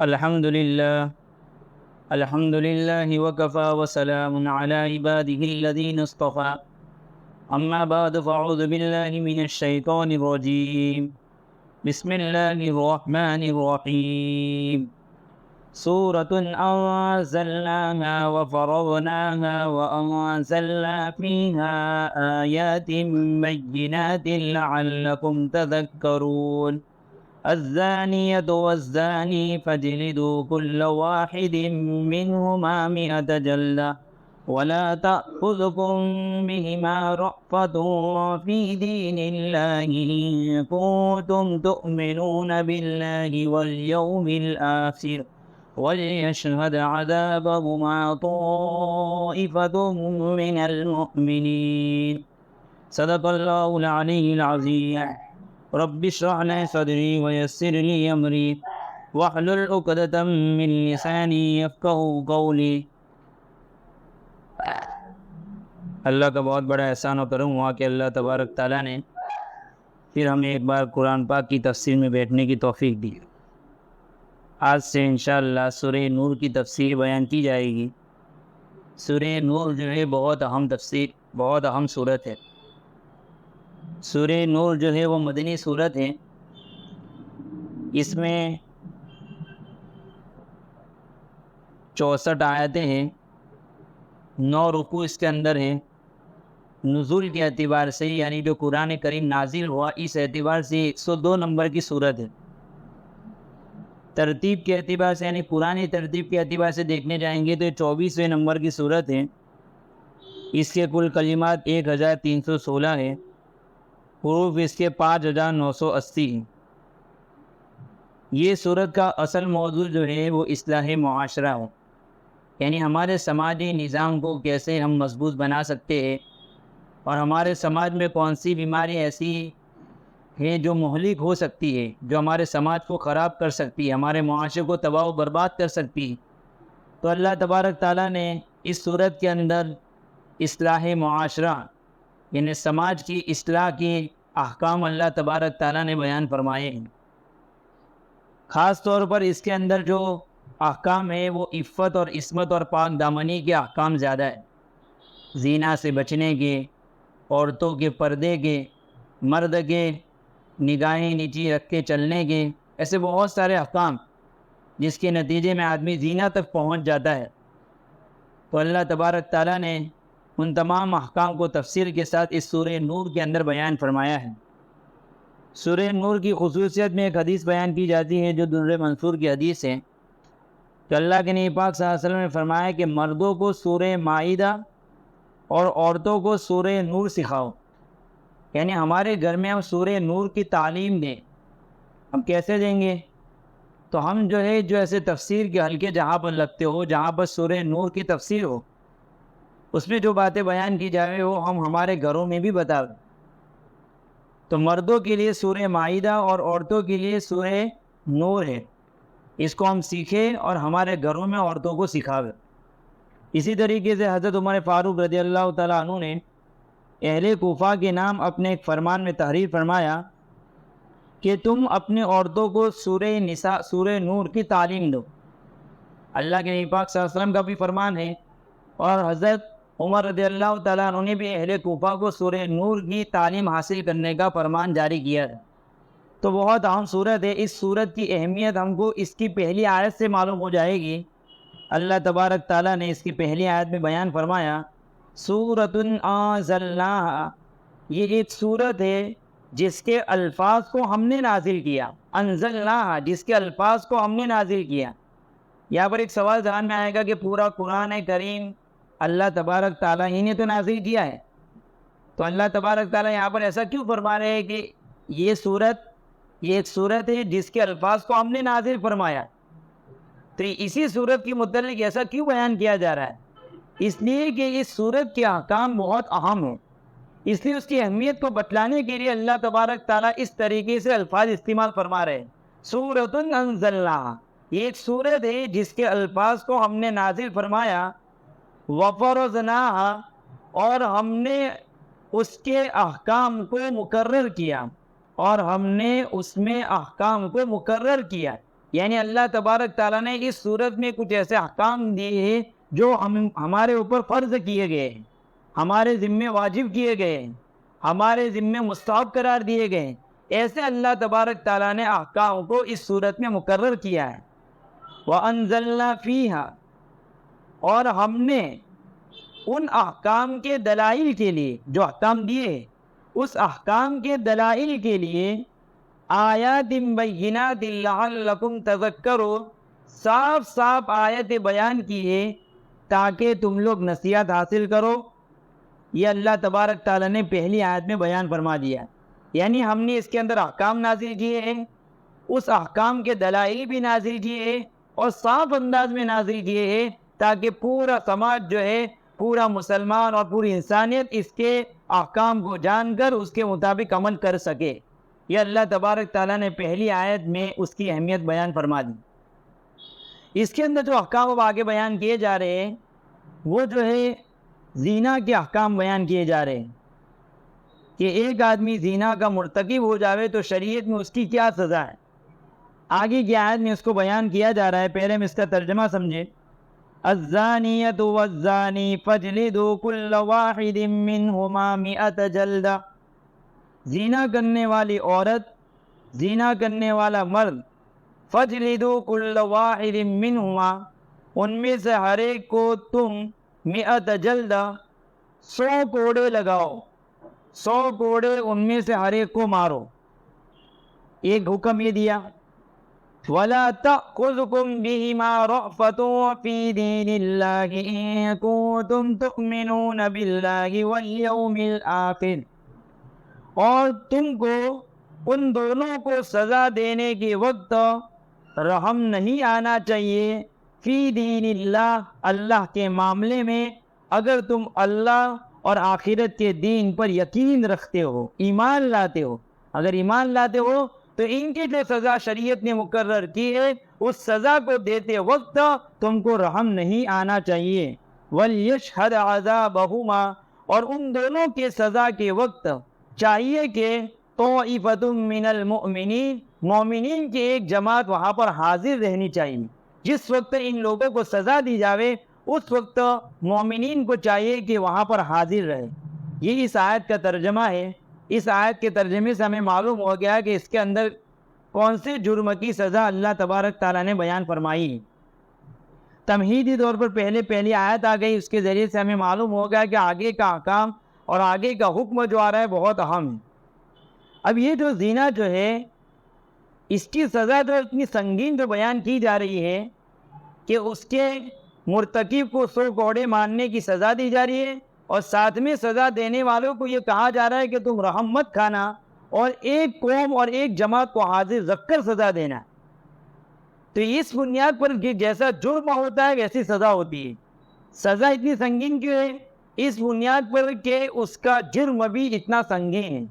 الحمد لله الحمد لله وكفى وسلام على عباده الذين اصطفى. أما بعد فأعوذ بالله من الشيطان الرجيم. بسم الله الرحمن الرحيم. سورة أنزلناها وفرضناها وأنزلنا فيها آيات بينات لعلكم تذكرون. الزانية والزاني فاجلدوا كل واحد منهما 100 جلدة ولا تأخذكم بهما رأفة في دين الله إن كنتم تؤمنون بالله واليوم الآخر وليشهد عذابهما طائفة من المؤمنين. صدق الله العلي العظيم. رب اشرح لي صدري ويسر لي امری واحلل عقدۃ من لسانی یفقہوا قولی. اللہ کا بہت بڑا احسان و کرم ہوا کہ اللہ تبارک تعالیٰ نے پھر ہمیں ایک بار قرآن پاک کی تفسیر میں بیٹھنے کی توفیق دی. آج سے انشاءاللہ سورہ نور کی تفسیر بیان کی جائے گی. سورہ نور جو ہے بہت اہم صورت ہے. سورہ نور جو ہے وہ مدنی صورت ہے. اس میں 64 آیتیں ہیں، 9 رکوع اس کے اندر ہیں. نزول کے اعتبار سے یعنی جو قرآن کریم نازل ہوا اس اعتبار سے 102 نمبر کی صورت ہے. ترتیب کے اعتبار سے یعنی قرآن ترتیب کے اعتبار سے دیکھنے جائیں گے تو 24ویں نمبر کی صورت ہے. اس کے کل کلمات 1316 ہیں. حروف اس کے 5980 ہیں. یہ صورت کا اصل موضوع جو ہے وہ اصلاح معاشرہ ہو، یعنی ہمارے سماجی نظام کو کیسے ہم مضبوط بنا سکتے ہیں اور ہمارے سماج میں کون سی بیماری ایسی ہے جو مہلک ہو سکتی ہے، جو ہمارے سماج کو خراب کر سکتی ہے، ہمارے معاشرے کو تباہ و برباد کر سکتی ہے. تو اللہ تبارک تعالیٰ نے اس صورت کے اندر اصلاح معاشرہ یعنی سماج کی اصلاح کے احکام اللہ تبارک تعالیٰ نے بیان فرمائے ہیں. خاص طور پر اس کے اندر جو احکام ہیں وہ عفت اور عصمت اور پاک دامنی کے احکام زیادہ ہیں. زنا سے بچنے کے، عورتوں کے پردے کے، مرد کے نگاہیں نیچی رکھ کے چلنے کے، ایسے بہت سارے احکام جس کے نتیجے میں آدمی زنا تک پہنچ جاتا ہے. تو اللہ تبارک تعالیٰ نے ان تمام احکام کو تفسیر کے ساتھ اس سورہ نور کے اندر بیان فرمایا ہے. سورہ نور کی خصوصیت میں ایک حدیث بیان کی جاتی ہے جو در منصور کی حدیث ہے کہ اللہ کے نبی پاک صلی اللہ علیہ وسلم نے فرمایا کہ مردوں کو سورہ مائدہ اور عورتوں کو سورہ نور سکھاؤ. یعنی ہمارے گھر میں ہم سورہ نور کی تعلیم دیں. ہم کیسے دیں گے؟ تو ہم جو ہے جو ایسے تفسیر کے حلقے جہاں پر لگتے ہو، جہاں پر سورہ نور کی تفسیر ہو، اس میں جو باتیں بیان کی جائے وہ ہم ہمارے گھروں میں بھی بتا دیں. تو مردوں کے لیے سورہ مائدہ اور عورتوں کے لیے سورہ نور ہے. اس کو ہم سیکھیں اور ہمارے گھروں میں عورتوں کو سکھاویں. اسی طریقے سے حضرت عمر فاروق رضی اللہ تعالیٰ عنہ نے اہل کوفہ کے نام اپنے ایک فرمان میں تحریر فرمایا کہ تم اپنے عورتوں کو سورہ نساء سورہ نور کی تعلیم دو. اللہ کے نبی پاک صلی اللہ علیہ وسلم کا بھی فرمان ہے اور حضرت عمر رضی اللہ تعالیٰ عنہ نے بھی اہل کوفہ کو سورہ نور کی تعلیم حاصل کرنے کا فرمان جاری کیا ہے. تو بہت اہم صورت ہے. اس صورت کی اہمیت ہم کو اس کی پہلی آیت سے معلوم ہو جائے گی. اللہ تبارک تعالیٰ نے اس کی پہلی آیت میں بیان فرمایا سورۃ انزلناہا، یہ ایک صورت ہے جس کے الفاظ کو ہم نے نازل کیا. انزلناہا، جس کے الفاظ کو ہم نے نازل کیا. یہاں پر ایک سوال ذہن میں آئے گا کہ پورا قرآن کریم اللہ تبارک تعالیٰ ہی نے تو نازل کیا ہے، تو اللہ تبارک تعالیٰ یہاں پر ایسا کیوں فرما رہے ہیں کہ یہ ایک صورت ہے جس کے الفاظ کو ہم نے نازل فرمایا؟ تو اسی صورت کے متعلق ایسا کیوں بیان کیا جا رہا ہے؟ اس لیے کہ اس صورت کے احکام بہت اہم ہیں. اس لیے اس کی اہمیت کو بتلانے کے لیے اللہ تبارک تعالیٰ اس طریقے سے الفاظ استعمال فرما رہے ہیں. سورۃ انزلناہا، یہ ایک صورت ہے جس کے الفاظ کو ہم نے نازل فرمایا. وفرضناہا، اور ہم نے اس کے احکام کو مقرر کیا، اور ہم نے اس میں احکام کو مقرر کیا. یعنی اللہ تبارک تعالیٰ نے اس صورت میں کچھ ایسے احکام دیے ہیں جو ہمارے اوپر فرض کیے گئے ہیں، ہمارے ذمے واجب کیے گئے ہیں، ہمارے ذمے مستحب قرار دیے گئے ہیں۔ ایسے اللہ تبارک تعالیٰ نے احکام کو اس صورت میں مقرر کیا ہے۔ وَأَنزَلْنَا فِيهَا، اور ہم نے ان احکام کے دلائل کے لیے، جو احکام دیے اس احکام کے دلائل کے لیے، آیات بینات لعلکم تذکرون، صاف صاف آیت بیان کی ہے تاکہ تم لوگ نصیحت حاصل کرو۔ یہ اللہ تبارک تعالیٰ نے پہلی آیت میں بیان فرما دیا ہے، یعنی ہم نے اس کے اندر احکام نازل کیے ہیں، اس احکام کے دلائل بھی نازل کیے ہیں اور صاف انداز میں نازل کیے ہیں تاکہ پورا سماج جو ہے، پورا مسلمان اور پوری انسانیت اس کے احکام کو جان کر اس کے مطابق عمل کر سکے۔ یہ اللہ تبارک تعالیٰ نے پہلی آیت میں اس کی اہمیت بیان فرما دی۔ اس کے اندر جو احکام اب آگے بیان کیے جا رہے ہیں وہ جو ہے زنا کے احکام بیان کیے جا رہے ہیں کہ ایک آدمی زنا کا مرتکب ہو جاوے تو شریعت میں اس کی کیا سزا ہے۔ آگے کی آیت میں اس کو بیان کیا جا رہا ہے، پہلے میں اس کا ترجمہ سمجھے۔ الزانیۃ والزانی فاجلدوا کل واحد منہما 100 جلدہ، زنا کرنے والی عورت، زنا کرنے والا مرد، فاجلدوا کل واحد منہما، ان میں سے ہر ایک کو تم 100 جلدہ 100 کوڑے لگاؤ، 100 کوڑے ان میں سے ہر ایک کو مارو۔ ایک حکم یہ دیا، وَلَا تَأْخُذْكُمْ بِهِمَا رَأْفَةٌ فِي دِينِ اللَّهِ إِن كُنتُمْ تُؤْمِنُونَ بِاللَّهِ وَالْيَوْمِ الْآخِرِ، اور تم کو ان دونوں کو سزا دینے کے وقت رحم نہیں آنا چاہیے، فی دین اللہ، اللہ کے معاملے میں، اگر تم اللہ اور آخرت کے دین پر یقین رکھتے ہو، ایمان لاتے ہو۔ اگر ایمان لاتے ہو تو ان کی جو سزا شریعت نے مقرر کی ہے اس سزا کو دیتے وقت تم کو رحم نہیں آنا چاہیے۔ وَلْيَشْهَدْ عَذَابَهُمَا، اور ان دونوں کے سزا کے وقت چاہیے کہ طَائِفَةٌ مِّنَ الْمُؤْمِنِينَ، مومنین کی ایک جماعت وہاں پر حاضر رہنی چاہیے۔ جس وقت ان لوگوں کو سزا دی جاوے اس وقت مومنین کو چاہیے کہ وہاں پر حاضر رہے۔ یہ اس آیت کا ترجمہ ہے۔ اس آیت کے ترجمے سے ہمیں معلوم ہو گیا کہ اس کے اندر کون سے جرم کی سزا اللہ تبارک تعالیٰ نے بیان فرمائی ہے۔ تمہیدی طور پر پہلی آیت آ گئی، اس کے ذریعے سے ہمیں معلوم ہو گیا کہ آگے کا احکام اور آگے کا حکم جو آ رہا ہے بہت اہم ہے۔ اب یہ جو زنا جو ہے اس کی سزا جو اتنی سنگین جو بیان کی جا رہی ہے کہ اس کے مرتکب کو 100 کوڑے مارنے کی سزا دی جا رہی ہے، اور ساتھ میں سزا دینے والوں کو یہ کہا جا رہا ہے کہ تم رحم مت کھانا اور ایک قوم اور ایک جماعت کو حاضر رکھ کر سزا دینا۔ تو اس بنیاد پر جیسا جرم ہوتا ہے ویسی سزا ہوتی ہے۔ سزا اتنی سنگین کیوں ہے؟ اس بنیاد پر کہ اس کا جرم بھی اتنا سنگین ہے۔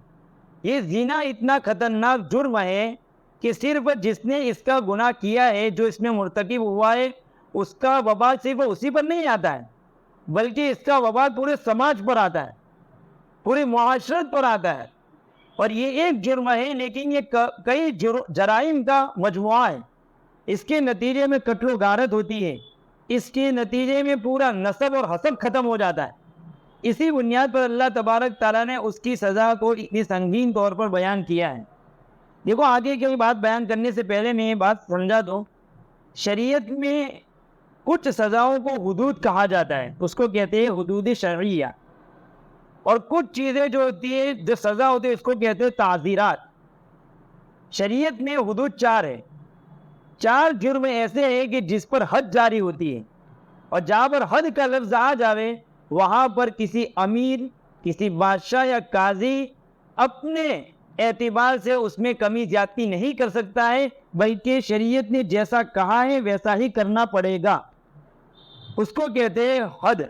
یہ زنا اتنا خطرناک جرم ہے کہ صرف جس نے اس کا گناہ کیا ہے، جو اس میں مرتکب ہوا ہے، اس کا وبال صرف اسی پر نہیں آتا ہے بلکہ اس کا وبال پورے سماج پر آتا ہے، پوری معاشرت پر آتا ہے۔ اور یہ ایک جرم ہے لیکن یہ کئی جرائم کا مجموعہ ہے۔ اس کے نتیجے میں قتل و غارت ہوتی ہے، اس کے نتیجے میں پورا نسب اور حسب ختم ہو جاتا ہے۔ اسی بنیاد پر اللہ تبارک تعالیٰ نے اس کی سزا کو اتنی سنگین طور پر بیان کیا ہے۔ دیکھو آگے کی بات بیان کرنے سے پہلے میں یہ بات سمجھا دو، شریعت میں کچھ سزاؤں کو حدود کہا جاتا ہے، اس کو کہتے ہیں حدود شرعیہ، اور کچھ چیزیں جو ہوتی ہے جو سزا ہوتی ہے اس کو کہتے ہیں تعزیرات۔ شریعت میں حدود 4 ہے، 4 جرم ایسے ہیں کہ جس پر حد جاری ہوتی ہے، اور جہاں پر حد کا لفظ آ جاوے وہاں پر کسی امیر، کسی بادشاہ یا قاضی اپنے اعتبار سے اس میں کمی زیادتی نہیں کر سکتا ہے، بلکہ شریعت نے جیسا کہا ہے ویسا ہی کرنا پڑے گا، اس کو کہتے ہیں حد۔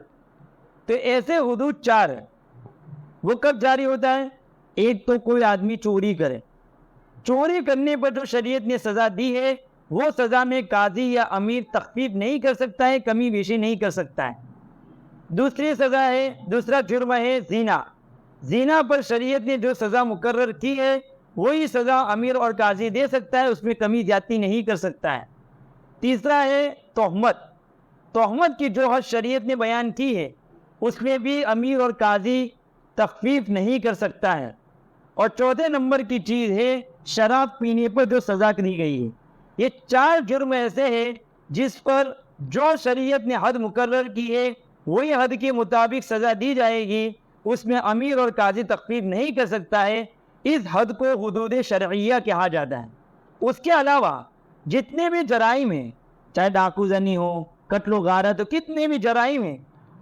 تو ایسے حدود 4 ہیں۔ وہ کب جاری ہوتا ہے؟ ایک تو کوئی آدمی چوری کرے، چوری کرنے پر جو شریعت نے سزا دی ہے وہ سزا میں قاضی یا امیر تخفیف نہیں کر سکتا ہے، کمی بیشی نہیں کر سکتا ہے۔ دوسری سزا ہے، دوسرا جرم ہے زنا۔ زنا پر شریعت نے جو سزا مقرر کی ہے وہی سزا امیر اور قاضی دے سکتا ہے، اس میں کمی زیادتی نہیں کر سکتا ہے۔ تیسرا ہے تہمت۔ تہمت کی جو حد شریعت نے بیان کی ہے اس میں بھی امیر اور قاضی تخفیف نہیں کر سکتا ہے۔ اور چوتھے نمبر کی چیز ہے شراب پینے پر جو سزا دی گئی ہے۔ یہ 4 جرم ایسے ہیں جس پر جو شریعت نے حد مقرر کی ہے وہی حد کے مطابق سزا دی جائے گی، اس میں امیر اور قاضی تخفیف نہیں کر سکتا ہے۔ اس حد کو حدود شرعیہ کہا جاتا ہے۔ اس کے علاوہ جتنے بھی جرائم ہیں، چاہے ڈاکو زنی ہو، قتل و غارت ہو، کتنے بھی جرائم ہیں،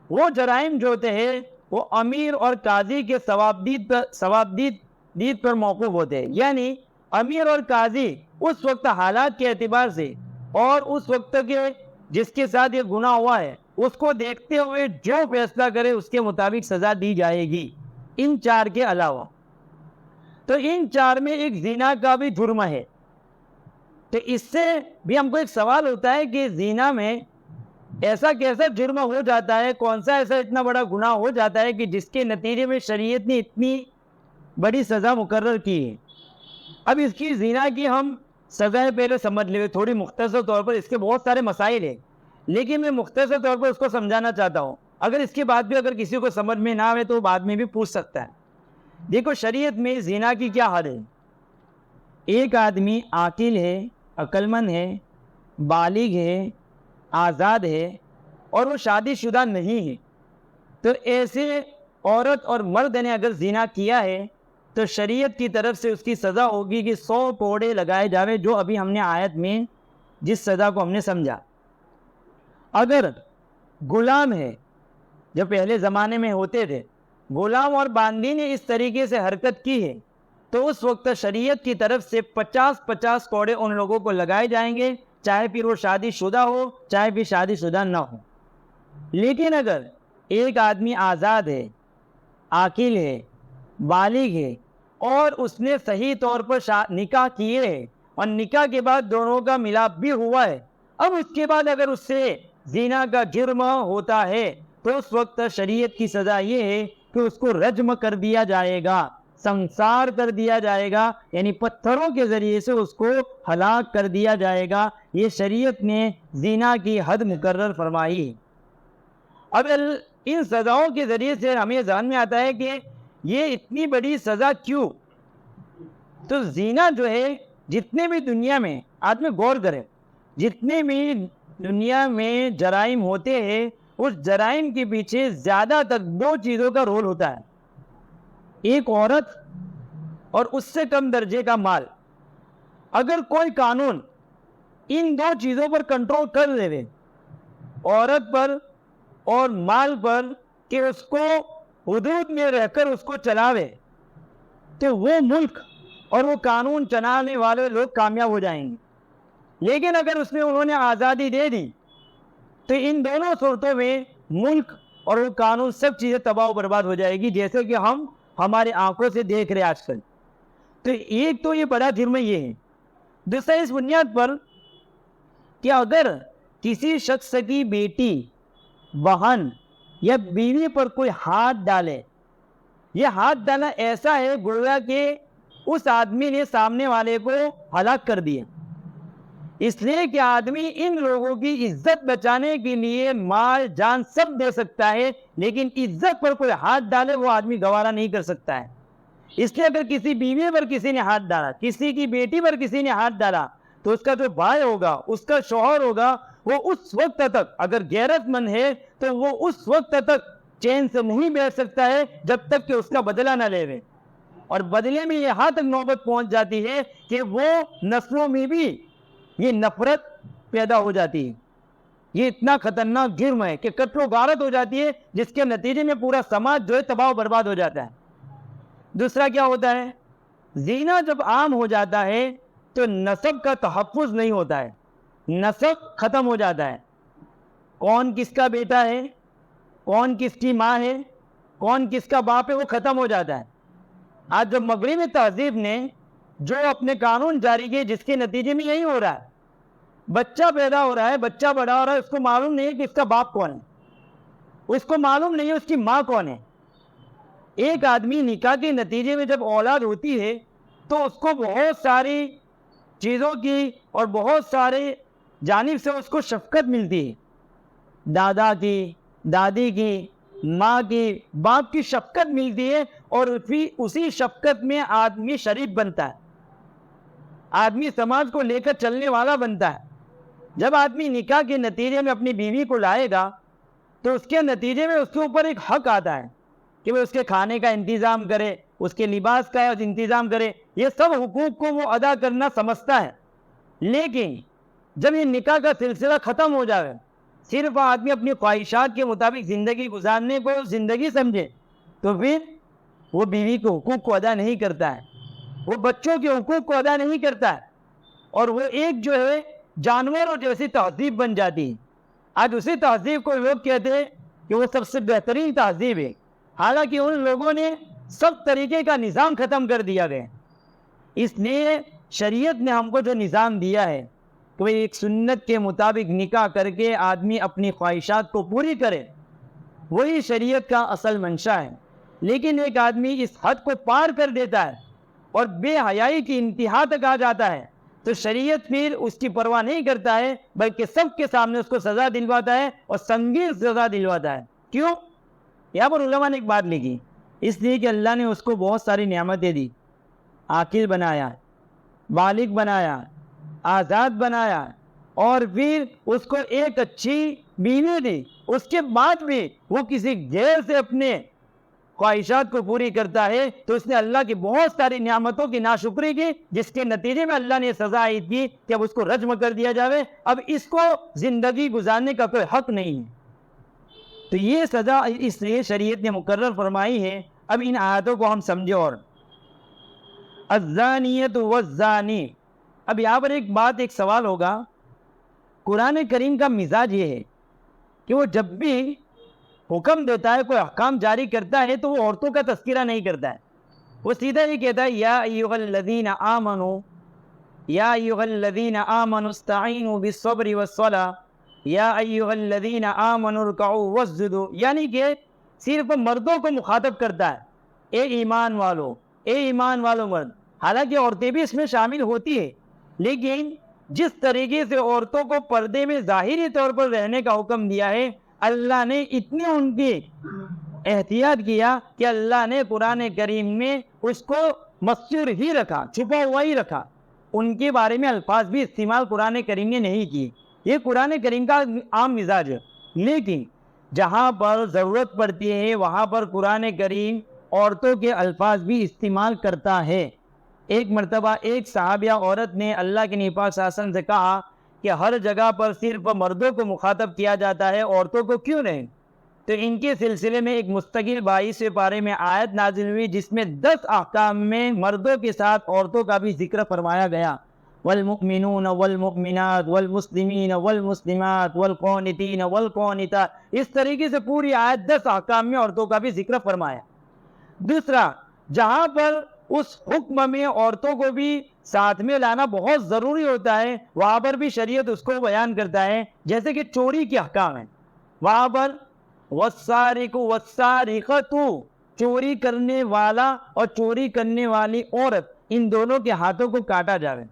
وہ جرائم جو ہوتے ہیں وہ امیر اور قاضی کے ثوابدید پر موقوف ہوتے ہیں۔ یعنی امیر اور قاضی اس وقت حالات کے اعتبار سے اور اس وقت کے جس کے ساتھ یہ گناہ ہوا ہے اس کو دیکھتے ہوئے جو فیصلہ کرے اس کے مطابق سزا دی جائے گی، ان 4 کے علاوہ۔ تو ان 4 میں ایک زنا کا بھی جرم ہے۔ تو اس سے بھی ہم کو ایک سوال ہوتا ہے کہ زنا میں ایسا کیسا جرم ہو جاتا ہے، کون سا ایسا اتنا بڑا گناہ ہو جاتا ہے کہ جس کے نتیجے میں شریعت نے اتنی بڑی سزا مقرر کی ہے۔ اب اس کی زنا کی ہم سزائیں پہلے سمجھ لیں، تھوڑی مختصر طور پر، اس کے بہت سارے مسائل ہیں لیکن میں مختصر طور پر اس کو سمجھانا چاہتا ہوں۔ اگر اس کے بعد بھی اگر کسی کو سمجھ میں نہ آئے تو وہ بعد میں بھی پوچھ سکتا ہے۔ دیکھو شریعت میں زنا کی کیا حد ہے۔ ایک آدمی عاقل ہے، عقل مند ہے، بالغ ہے، آزاد ہے اور وہ شادی شدہ نہیں ہے، تو ایسے عورت اور مرد نے اگر زنا کیا ہے تو شریعت کی طرف سے اس کی سزا ہوگی کہ 100 کوڑے لگائے جاوے، جو ابھی ہم نے آیت میں جس سزا کو ہم نے سمجھا۔ اگر غلام ہے، جو پہلے زمانے میں ہوتے تھے، غلام اور باندی نے اس طریقے سے حرکت کی ہے تو اس وقت شریعت کی طرف سے 50 کوڑے ان لوگوں کو لگائے جائیں گے، چاہے پھر وہ شادی شدہ ہو چاہے پھر شادی شدہ نہ ہو۔ لیکن اگر ایک آدمی آزاد ہے، عاقل ہے، بالغ ہے اور اس نے صحیح طور پر نکاح کیے ہے اور نکاح کے بعد دونوں کا ملاپ بھی ہوا ہے، اب اس کے بعد اگر اس سے زنا کا جرم ہوتا ہے تو اس وقت شریعت کی سزا یہ ہے کہ اس کو رجم کر دیا جائے گا، سنسار کر دیا جائے گا، یعنی پتھروں کے ذریعے سے اس کو ہلاک کر دیا جائے گا۔ یہ شریعت نے زنا کی حد مقرر فرمائی۔ اب ان سزاؤں کے ذریعے سے ہمیں ذہن میں آتا ہے کہ یہ اتنی بڑی سزا کیوں؟ تو زنا جو ہے، جتنے بھی دنیا میں آدمی غور کرے، جتنے بھی دنیا میں جرائم ہوتے ہیں اس جرائم کے پیچھے زیادہ تر 2 چیزوں کا رول ہوتا ہے، ایک عورت اور اس سے کم درجے کا مال۔ اگر کوئی قانون ان 2 چیزوں پر کنٹرول کر لے، عورت پر اور مال پر، کہ اس کو حدود میں رہ کر اس کو چلاوے، تو وہ ملک اور وہ قانون چلانے والے لوگ کامیاب ہو جائیں گے۔ لیکن اگر انہوں نے آزادی دے دی تو ان دونوں صورتوں میں ملک اور وہ قانون سب چیزیں تباہ و برباد ہو جائے گی، جیسے کہ ہم ہمارے آنکھوں سے دیکھ رہے آج کل۔ تو ایک تو یہ بڑا جرم یہ ہے۔ دوسرا اس بنیاد پر کہ اگر کسی شخص کی بیٹی، بہن یا بیوی پر کوئی ہاتھ ڈالے، یہ ہاتھ ڈالنا ایسا ہے گویا کہ اس آدمی نے سامنے والے کو ہلاک کر دیا، اس لیے کہ آدمی ان لوگوں کی عزت بچانے کے لیے مال جان سب دے سکتا ہے، لیکن عزت پر کوئی ہاتھ ڈالے وہ آدمی گوارا نہیں کر سکتا ہے۔ اس لیے اگر کسی بیوی پر کسی نے ہاتھ ڈالا، کسی کی بیٹی پر کسی نے ہاتھ ڈالا، تو اس کا جو بھائی ہوگا، اس کا شوہر ہوگا، وہ اس وقت تک اگر غیرت مند ہے تو وہ اس وقت تک چین سے نہیں بیٹھ سکتا ہے جب تک کہ اس کا بدلہ نہ لے۔ اور بدلے میں یہاں تک نوبت پہنچ جاتی ہے کہ وہ نسلوں میں بھی یہ نفرت پیدا ہو جاتی ہے۔ یہ اتنا خطرناک جرم ہے کہ قتل و غارت ہو جاتی ہے، جس کے نتیجے میں پورا سماج جو ہے تباہ و برباد ہو جاتا ہے۔ دوسرا کیا ہوتا ہے، زنا جب عام ہو جاتا ہے تو نسب کا تحفظ نہیں ہوتا ہے، نسب ختم ہو جاتا ہے۔ کون کس کا بیٹا ہے، کون کس کی ماں ہے، کون کس کا باپ ہے، وہ ختم ہو جاتا ہے۔ آج جب مغربی تہذیب نے جو اپنے قانون جاری کیے، جس کے نتیجے میں یہی ہو رہا ہے، بچہ پیدا ہو رہا ہے، بچہ بڑا ہو رہا ہے، اس کو معلوم نہیں ہے کہ اس کا باپ کون ہے، اس کو معلوم نہیں ہے اس کی ماں کون ہے۔ ایک آدمی نکاح کے نتیجے میں جب اولاد ہوتی ہے تو اس کو بہت ساری چیزوں کی اور بہت سارے جانب سے اس کو شفقت ملتی ہے، دادا کی، دادی کی، ماں کی، باپ کی شفقت ملتی ہے، اور اسی شفقت میں آدمی شریف بنتا ہے، آدمی سماج کو لے کر چلنے والا بنتا ہے۔ جب آدمی نکاح کے نتیجے میں اپنی بیوی کو لائے گا تو اس کے نتیجے میں اس کے اوپر ایک حق آتا ہے کہ وہ اس کے کھانے کا انتظام کرے، اس کے لباس کا انتظام کرے، یہ سب حقوق کو وہ ادا کرنا سمجھتا ہے۔ لیکن جب یہ نکاح کا سلسلہ ختم ہو جائے، صرف آدمی اپنی خواہشات کے مطابق زندگی گزارنے کو زندگی سمجھے، تو پھر وہ بیوی کے حقوق کو ادا نہیں کرتا ہے، وہ بچوں کے حقوق کو ادا نہیں کرتا ہے، اور وہ ایک جو ہے جانوروں جیسی تہذیب بن جاتی ہے۔ آج اسی تہذیب کو لوگ کہتے ہیں کہ وہ سب سے بہترین تہذیب ہے، حالانکہ ان لوگوں نے سب طریقے کا نظام ختم کر دیا گیا۔ اس لیے شریعت نے ہم کو جو نظام دیا ہے کہ وہ ایک سنت کے مطابق نکاح کر کے آدمی اپنی خواہشات کو پوری کرے، وہی شریعت کا اصل منشا ہے۔ لیکن ایک آدمی اس حد کو پار کر دیتا ہے اور بے حیائی کی انتہا تک آ جاتا ہے، تو شریعت پھر اس کی پرواہ نہیں کرتا ہے، بلکہ سب کے سامنے اس کو سزا دلواتا ہے، اور سنگین سزا دلواتا ہے۔ کیوں؟ یہاں پر علماء نے ایک بات لکھی، اس لیے کہ اللہ نے اس کو بہت ساری نعمتیں دی، عاقل بنایا، بالغ بنایا، آزاد بنایا، اور پھر اس کو ایک اچھی بیوی دی، اس کے بعد بھی وہ کسی غیر سے اپنے خواہشات کو پوری کرتا ہے، تو اس نے اللہ کی بہت ساری نعمتوں کی ناشکری کی، جس کے نتیجے میں اللہ نے سزا عائد کی کہ اب اس کو رجم کر دیا جاوے، اب اس کو زندگی گزارنے کا کوئی حق نہیں ہے۔ تو یہ سزا اس لیے شریعت نے مقرر فرمائی ہے۔ اب ان آیاتوں کو ہم سمجھے۔ اور الزانیۃ والزانی، اب یہاں پر ایک سوال ہوگا، قرآن کریم کا مزاج یہ ہے کہ وہ جب بھی حکم دیتا ہے، کوئی احکام جاری کرتا ہے، تو وہ عورتوں کا تذکرہ نہیں کرتا ہے، وہ سیدھا یہ کہتا ہے یا ایھا الذین آمنوا، یا ایھا الذین آمنوا استعینوا بالصبر والصلاۃ، یا ایھا الذین آمنوا ارکعوا واسجدوا، یعنی کہ صرف مردوں کو مخاطب کرتا ہے، اے ایمان والو، اے ایمان والو مرد۔ حالانکہ عورتیں بھی اس میں شامل ہوتی ہے، لیکن جس طریقے سے عورتوں کو پردے میں ظاہری طور پر رہنے کا حکم دیا ہے، اللہ نے اتنی ان کی احتیاط کیا کہ اللہ نے قرآن کریم میں اس کو مستور ہی رکھا، چھپا ہوا ہی رکھا، ان کے بارے میں الفاظ بھی استعمال قرآن کریم نے نہیں کیے۔ یہ قرآن کریم کا عام مزاج ہے، لیکن جہاں پر ضرورت پڑتی ہے وہاں پر قرآن کریم عورتوں کے الفاظ بھی استعمال کرتا ہے۔ ایک مرتبہ ایک صحابیہ عورت نے اللہ کے نبی پاک صلی اللہ علیہ وسلم سے کہا کہ ہر جگہ پر صرف مردوں کو مخاطب کیا جاتا ہے، عورتوں کو کیوں نہیں؟ تو ان کے سلسلے میں ایک مستقل 22ویں پارے میں آیت نازل ہوئی، جس میں 10 احکام میں مردوں کے ساتھ عورتوں کا بھی ذکر فرمایا گیا۔ والمؤمنون والمؤمنات والمسلمین والمسلمات والقانتین والقانتات، اس طریقے سے پوری آیت 10 احکام میں عورتوں کا بھی ذکر فرمایا۔ دوسرا، جہاں پر اس حکم میں عورتوں کو بھی ساتھ میں لانا بہت ضروری ہوتا ہے، وہاں پر بھی شریعت اس کو بیان کرتا ہے، جیسے کہ چوری کے احکام ہیں، وہاں پر والسارق والسارقۃ، چوری کرنے والا اور چوری کرنے والی عورت، ان دونوں کے ہاتھوں کو کاٹا جائے،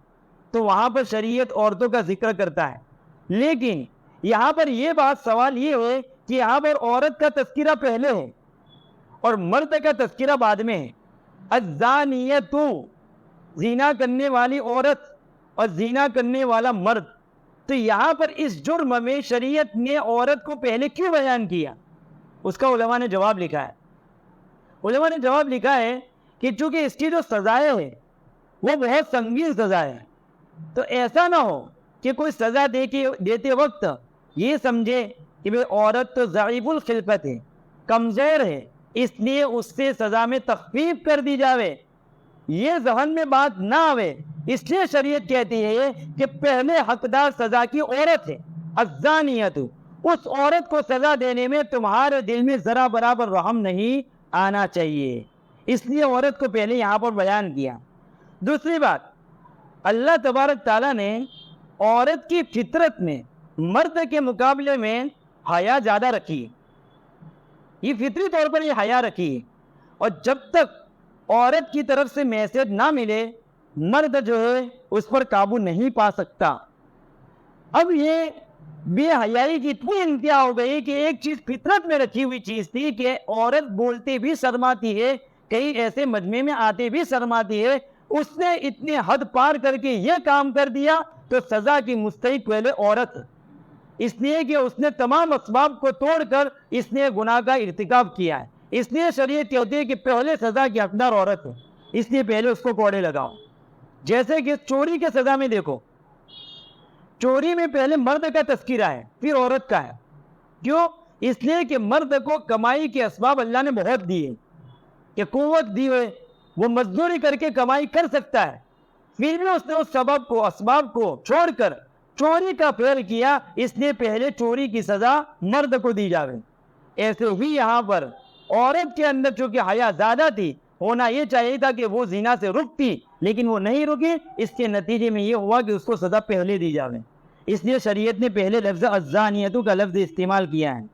تو وہاں پر شریعت عورتوں کا ذکر کرتا ہے۔ لیکن یہاں پر یہ بات سوال یہ ہے کہ یہاں پر عورت کا تذکرہ پہلے ہے اور مرد کا تذکرہ بعد میں ہے۔ الزانیۃ، زنا کرنے والی عورت اور زنا کرنے والا مرد، تو یہاں پر اس جرم میں شریعت نے عورت کو پہلے کیوں بیان کیا؟ اس کا علماء نے جواب لکھا ہے۔ علماء نے جواب لکھا ہے کہ چونکہ اس کی جو سزائیں ہیں وہ بہت سنگین سزا ہے، تو ایسا نہ ہو کہ کوئی سزا دیتے وقت یہ سمجھے کہ بھئی عورت تو ضعیف الخلقت ہے، کمزور ہے، اس لیے اس سے سزا میں تخفیف کر دی جاوے، یہ ذہن میں بات نہ آوے، اس لیے شریعت کہتی ہے کہ پہلے حقدار سزا کی عورت ہے۔ الزانیۃ، اس عورت کو سزا دینے میں تمہارے دل میں ذرا برابر رحم نہیں آنا چاہیے، اس لیے عورت کو پہلے یہاں پر بیان کیا۔ دوسری بات، اللہ تبارک تعالیٰ نے عورت کی فطرت میں مرد کے مقابلے میں حیا زیادہ رکھی، یہ فطری طور پر یہ حیا رکھی، اور جب تک عورت کی طرف سے میسج نہ ملے مرد جو ہے اس پر قابو نہیں پا سکتا۔ اب یہ بے حیائی کی اتنی انتہا ہو گئی کہ ایک چیز فطرت میں رکھی ہوئی چیز تھی کہ عورت بولتے بھی شرماتی ہے، کئی ایسے مجمع میں آتے بھی شرماتی ہے، اس نے اتنے حد پار کر کے یہ کام کر دیا تو سزا کی مستحق پہلے عورت، اس لیے کہ اس نے تمام اسباب کو توڑ کر اس نے گناہ کا ارتکاب کیا ہے۔ اس لیے شریعت کہتی ہے کہ پہلے سزا کی حقدار عورت ہے، اس لیے پہلے اس کو کوڑے لگاؤ۔ جیسے کہ چوری کے سزا میں دیکھو، چوری میں پہلے مرد کا تذکرہ ہے پھر عورت کا ہے۔ کیوں؟ اس لیے کہ مرد کو کمائی کے اسباب اللہ نے بہت دیے، کہ قوت دی ہوئے، وہ مزدوری کر کے کمائی کر سکتا ہے، پھر بھی اس نے اس سبب کو اسباب کو چھوڑ کر چوری کا فعل کیا، اس لیے پہلے چوری کی سزا مرد کو دی جاوے۔ ایسے ہی یہاں پر عورت کے اندر چونکہ حیا زیادہ تھی، ہونا یہ چاہیے تھا کہ وہ زنا سے رکتی، لیکن وہ نہیں رکی، اس کے نتیجے میں یہ ہوا کہ اس کو سزا پہلے دی جاوے۔ اس لیے شریعت نے پہلے لفظ الزانیۃ کا لفظ استعمال کیا ہے۔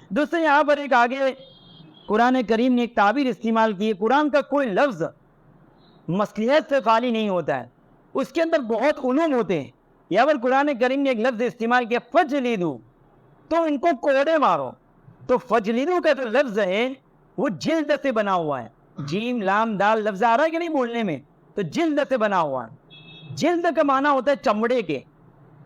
دوسرے یہاں پر ایک آگے قرآن کریم نے ایک تعبیر استعمال کی ہے۔ قرآن کا کوئی لفظ مصلحت سے خالی نہیں ہوتا ہے، اس کے اندر بہت علوم ہوتے ہیں۔ یہاں پر قرآن کریم نے ایک لفظ استعمال کیا فجلدو، تو ان کو کوڑے مارو۔ تو فجلدو کا جو لفظ ہے وہ جلد سے بنا ہوا ہے، جیم لام دال لفظ آ رہا ہے کہ نہیں بولنے میں، تو جلد سے بنا ہوا ہے۔ جلد کا معنی ہوتا ہے چمڑے کے،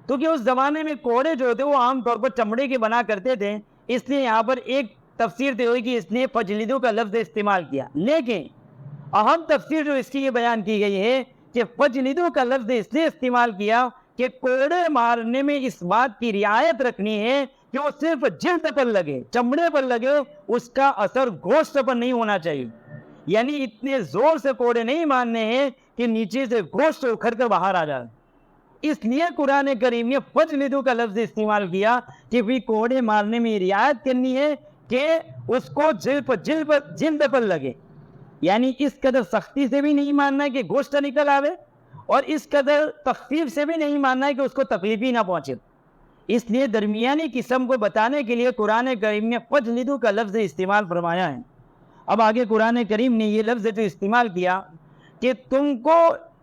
کیونکہ اس زمانے میں کوڑے جو ہوتے وہ عام طور پر چمڑے کے بنا کرتے تھے، اس لیے یہاں پر ایک تفسیر تو ہوئی کہ اس نے فجلدو کا لفظ استعمال کیا۔ لیکن اہم تفسیر جو اس کی یہ بیان کی گئی ہے کہ فجلدو کا لفظ اس نے استعمال کیا کہ کوڑے مارنے میں اس بات کی رعایت رکھنی ہے کہ وہ صرف جلد پر لگے، چمڑے پر لگے، اس کا اثر گوشت پر نہیں ہونا چاہیے۔ یعنی اتنے زور سے کوڑے نہیں مارنے ہیں کہ نیچے سے گوشت اکھڑ کر باہر آ جائے۔ اس لیے قرآن کریم نے فجلدو کا لفظ استعمال کیا کہ بھی کوڑے مارنے میں رعایت کرنی ہے کہ اس کو جلد پر لگے، یعنی اس قدر سختی سے بھی نہیں ماننا ہے کہ گوشت نکل آوے، اور اس قدر تخفیف سے بھی نہیں ماننا ہے کہ اس کو تکلیف ہی نہ پہنچے۔ اس لیے درمیانی قسم کو بتانے کے لیے قرآن کریم نے فجلدو کا لفظ استعمال فرمایا ہے۔ اب آگے قرآن کریم نے یہ لفظ جو استعمال کیا کہ تم کو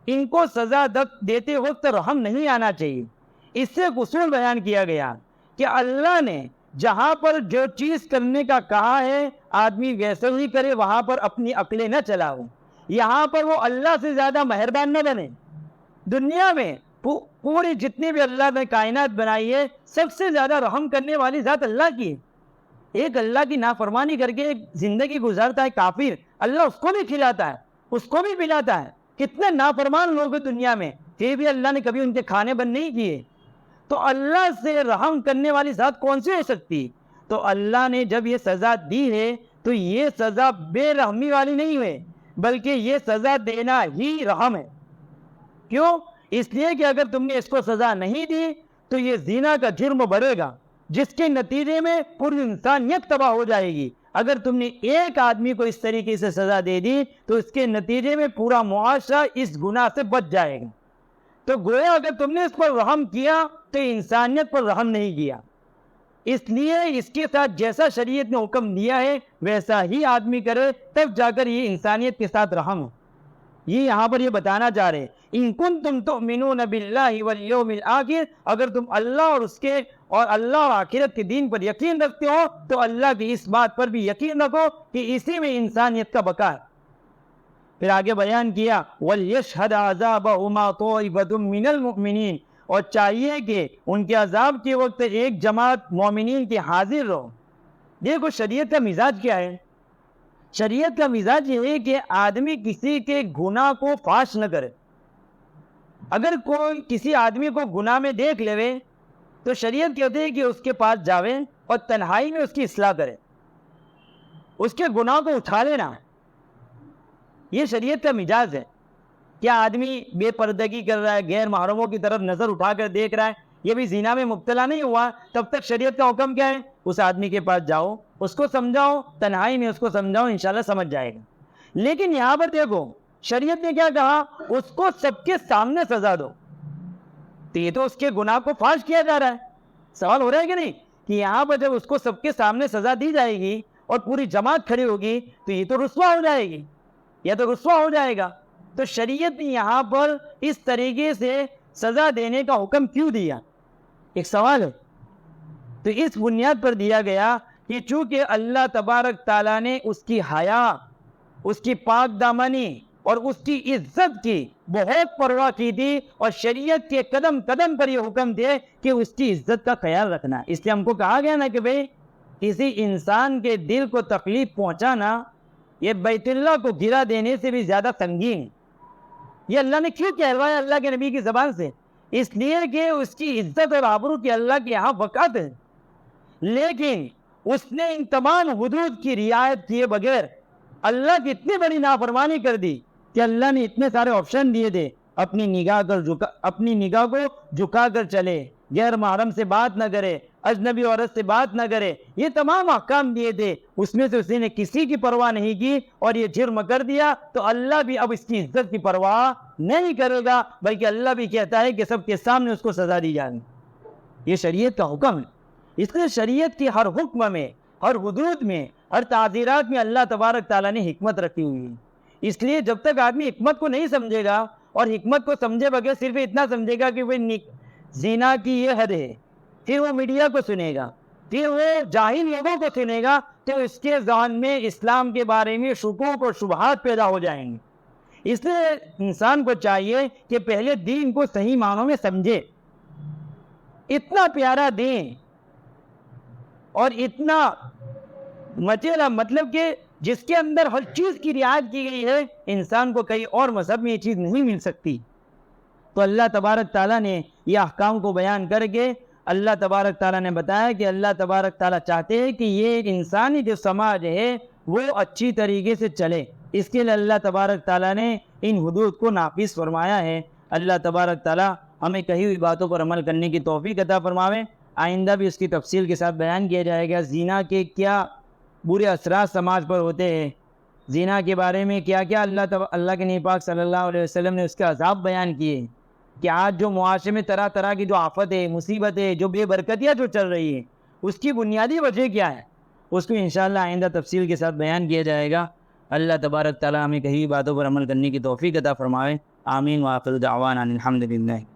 ان کو سزا دیتے وقت رحم نہیں آنا چاہیے، اس سے ایک اصول بیان کیا گیا کہ اللہ نے جہاں پر جو چیز کرنے کا کہا ہے آدمی ویسے ہی کرے، وہاں پر اپنی عقلیں نہ چلاؤ، یہاں پر وہ اللہ سے زیادہ مہربان نہ بنے۔ دنیا میں پوری جتنی بھی اللہ نے کائنات بنائی ہے سب سے زیادہ رحم کرنے والی ذات اللہ کی ہے۔ ایک اللہ کی نافرمانی کر کے ایک زندگی گزارتا ہے کافر، اللہ اس کو بھی کھلاتا ہے، اس کو بھی پلاتا ہے۔ کتنے نافرمان لوگ ہیں دنیا میں، پھر بھی اللہ نے کبھی ان کے کھانے بند نہیں کیے۔ تو اللہ سے رحم کرنے والی ذات کون سی ہو سکتی؟ تو اللہ نے جب یہ سزا دی ہے تو یہ سزا بے رحمی والی نہیں ہے، بلکہ یہ سزا دینا ہی رحم ہے۔ کیوں؟ اس لیے کہ اگر تم نے اس کو سزا نہیں دی تو یہ زنا کا جرم بڑھے گا، جس کے نتیجے میں پوری انسانیت تباہ ہو جائے گی۔ اگر تم نے ایک آدمی کو اس طریقے سے سزا دے دی تو اس کے نتیجے میں پورا معاشرہ اس گناہ سے بچ جائے گا۔ تو گویا اگر تم نے اس پر رحم کیا تو انسانیت پر رحم نہیں کیا۔ اس لیے اس کے ساتھ جیسا شریعت نے حکم دیا ہے ویسا ہی آدمی کرے، تب جا کر یہ انسانیت کے ساتھ رحم ہو۔ یہ یہاں پر یہ بتانا چاہ رہے ان کنتم تؤمنون باللہ والیوم الآخر، اگر تم اللہ اور اس کے اور اللہ اور آخرت کے دین پر یقین رکھتے ہو تو اللہ کی اس بات پر بھی یقین رکھو کہ اسی میں انسانیت کا بقا ہے۔ پھر آگے بیان کیا وَلْيَشْهَدْ عَذَابَهُمَا طَائِفَةٌ مِّنَ الْمُؤْمِنِينَ، اور چاہیے کہ ان کے عذاب کے وقت ایک جماعت مومنین کے حاضر رہو۔ دیکھو شریعت کا مزاج کیا ہے؟ شریعت کا مزاج یہ ہے کہ آدمی کسی کے گناہ کو فاش نہ کرے۔ اگر کوئی کسی آدمی کو گناہ میں دیکھ لے تو شریعت کہتے ہیں کہ اس کے پاس جاوے اور تنہائی میں اس کی اصلاح کرے، اس کے گناہ کو اٹھا لینا۔ یہ شریعت کا مزاج ہے۔ کیا آدمی بے پردگی کر رہا ہے، غیر محرموں کی طرف نظر اٹھا کر دیکھ رہا ہے، یہ بھی زنا میں مبتلا نہیں ہوا، تب تک شریعت کا حکم کیا ہے؟ اس آدمی کے پاس جاؤ، اس کو سمجھاؤ، تنہائی میں اس کو سمجھاؤ، انشاءاللہ سمجھ جائے گا۔ لیکن یہاں پر دیکھو شریعت نے کیا کہا؟ اس کو سب کے سامنے سزا دو۔ تو یہ تو اس کے گناہ کو فاش کیا جا رہا ہے۔ سوال ہو رہا ہے کہ نہیں کہ یہاں پر جب اس کو سب کے سامنے سزا دی جائے گی اور پوری جماعت کھڑی ہوگی تو یہ تو رسوا ہو جائے گی، یہ تو رسوا ہو جائے گا۔ تو شریعت نے یہاں پر اس طریقے سے سزا دینے کا حکم کیوں دیا؟ ایک سوال ہے. تو اس بنیاد پر دیا گیا کہ چونکہ اللہ تبارک تعالیٰ نے اس کی حیا، اس کی پاک دامنی اور اس کی عزت کی بہت پرواہ کی تھی، اور شریعت کے قدم قدم پر یہ حکم دے کہ اس کی عزت کا خیال رکھنا. اس لیے ہم کو کہا گیا نا کہ بھئی کسی انسان کے دل کو تکلیف پہنچانا یہ بیت اللہ کو گرا دینے سے بھی زیادہ سنگین. یہ اللہ نے کیوں کہلوایا اللہ کے نبی کی زبان سے؟ اس لیے کہ اس کی عزت اور آبرو کی اللہ کے یہاں وقعت ہے. لیکن اس نے ان تمام حدود کی رعایت کیے بغیر اللہ کی اتنی بڑی نافرمانی کر دی کہ اللہ نے اتنے سارے آپشن دیے تھے. اپنی نگاہ کو جھکا کر چلے، غیر محرم سے بات نہ کرے، اجنبی عورت سے بات نہ کرے، یہ تمام احکام دیے تھے. اس میں سے اس نے کسی کی پرواہ نہیں کی اور یہ جرم کر دیا. تو اللہ بھی اب اس کی عزت کی پرواہ نہیں کرے گا، بلکہ اللہ بھی کہتا ہے کہ سب کے سامنے اس کو سزا دی جائے. یہ شریعت کا حکم ہے. اس لیے شریعت کی ہر حکم میں، ہر حدود میں، ہر تعزیرات میں اللہ تبارک تعالیٰ نے حکمت رکھی ہوئی ہے. اس لیے جب تک آدمی حکمت کو نہیں سمجھے گا، اور حکمت کو سمجھے بغیر صرف اتنا سمجھے گا کہ وہ زنا کی یہ حد ہے، پھر وہ میڈیا کو سنے گا، پھر وہ جاہل لوگوں کو سنے گا، تو اس کے ذہن میں اسلام کے بارے میں شکوک اور شبہات پیدا ہو جائیں گے. اس لیے انسان کو چاہیے کہ پہلے دین کو صحیح معنوں میں سمجھے. اتنا پیارا دین اور اتنا مچیلا، مطلب کہ جس کے اندر ہر چیز کی رعایت کی گئی ہے، انسان کو کئی اور مذہب میں یہ چیز نہیں مل سکتی. تو اللہ تبارک تعالیٰ نے یہ احکام کو بیان کر کے اللہ تبارک تعالیٰ نے بتایا کہ اللہ تبارک تعالیٰ چاہتے ہیں کہ یہ انسانی جو سماج ہے وہ اچھی طریقے سے چلے. اس کے لیے اللہ تبارک تعالیٰ نے ان حدود کو نافذ فرمایا ہے. اللہ تبارک تعالیٰ ہمیں کہی ہوئی باتوں پر عمل کرنے کی توفیق عطا فرماوے. آئندہ بھی اس کی تفصیل کے ساتھ بیان کیا جائے گا. زنا کے کیا برے اثرات سماج پر ہوتے ہیں، زنا کے بارے میں کیا کیا اللہ کے نبی پاک صلی اللہ علیہ وسلم نے اس کے عذاب بیان کیے، کہ آج جو معاشرے میں طرح طرح کی جو آفت ہے، مصیبت ہے، جو بے برکتیاں جو چل رہی ہیں، اس کی بنیادی وجہ کیا ہے، اس کو انشاءاللہ آئندہ تفصیل کے ساتھ بیان کیا جائے گا. اللہ تبارک تعالیٰ ہمیں کہی باتوں پر عمل کرنے کی توفیق عطا فرمائے. آمین. وآخر دعوانا الحمدللہ.